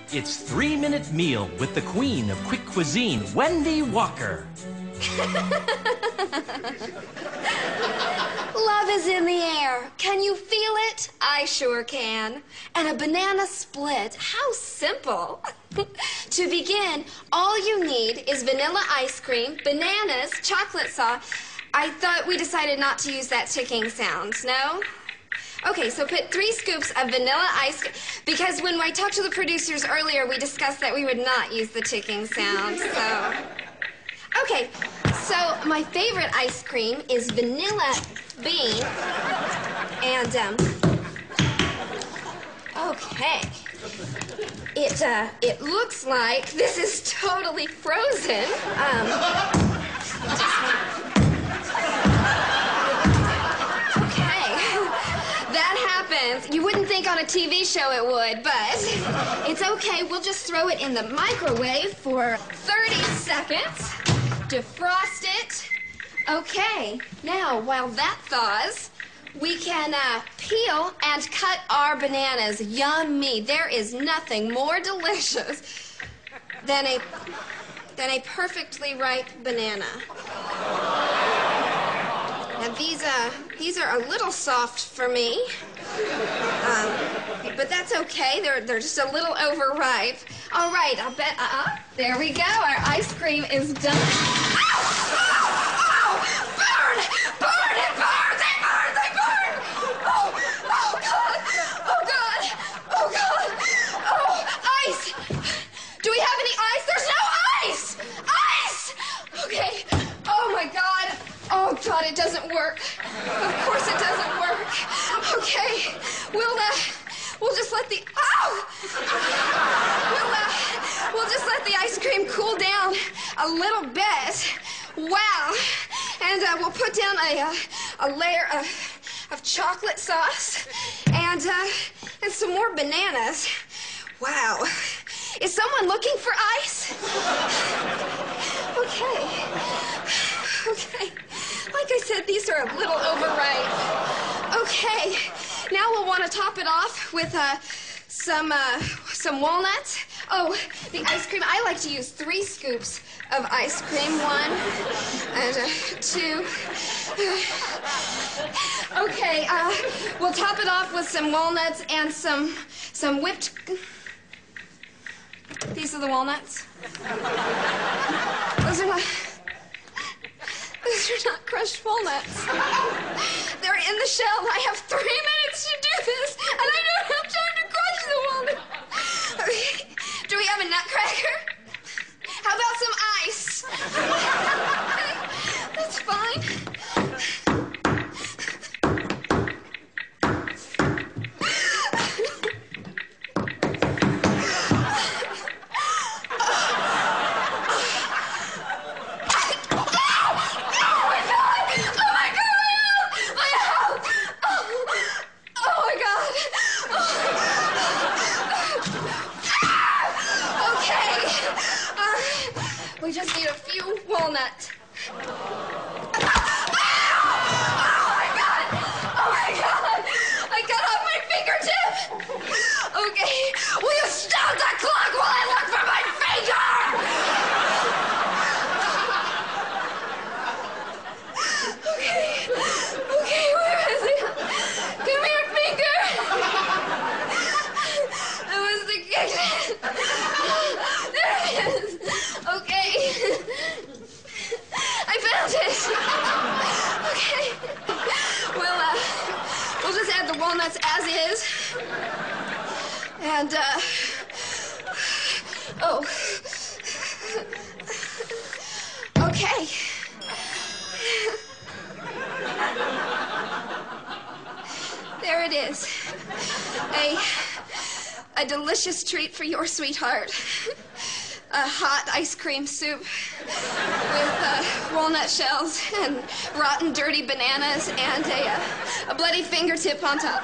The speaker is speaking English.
It's 3-minute meal with the queen of quick cuisine, Wendy Walker. Love is in the air. Can you feel it? I sure can. And a banana split. How simple. To begin, all you need is vanilla ice cream, bananas, chocolate sauce. I thought we decided not to use that ticking sound, no? Okay, so put 3 scoops of vanilla ice cream, because when I talked to the producers earlier, we discussed that we would not use the ticking sound, so... Okay, so my favorite ice cream is vanilla bean, and, okay. It looks like this is totally frozen. You wouldn't think on a TV show it would, but it's okay. We'll just throw it in the microwave for 30 seconds. Defrost it. Okay, now while that thaws, we can peel and cut our bananas. Yummy. There is nothing more delicious than a perfectly ripe banana. Now these are a little soft for me. But that's okay. They're just a little overripe. All right, I'll bet. There we go. Our ice cream is done. Ow! Ow! Ow! Burn! Burn! It burns! They burn! They burn! Oh! Oh God! Oh God! Oh God! Oh, ice! Do we have any ice? There's no ice! Ice! Okay. Oh my God! Oh God! It doesn't work. Of course it doesn't work. Okay. We'll just let the we'll just let the ice cream cool down a little bit. Wow. And we'll put down a layer of chocolate sauce and some more bananas. Wow. Is someone looking for ice? Okay. Okay. Like I said, these are a little overripe. Okay. Now we'll want to top it off with some walnuts. Oh, the ice cream. I like to use 3 scoops of ice cream. 1 and 2. Okay, we'll top it off with some walnuts and some whipped... These are the walnuts. Those are not crushed walnuts. They're in the shell. I have 3 minutes to do this, and I don't have time to crush the walnut. Okay. Do we have a nutcracker? How about some ice? Okay. That's fine. We just need a few walnuts. Oh my God! Oh my God! I cut off my fingertip! Okay, will you stop the clock while I look for my finger? Okay, where is it? Give me your finger! That was the kitchen. There it is. Okay. I found it. Okay. We'll just add the walnuts as is. And, oh. Okay. There it is. A delicious treat for your sweetheart. A hot ice cream soup with walnut shells and rotten, dirty bananas and a bloody fingertip on top.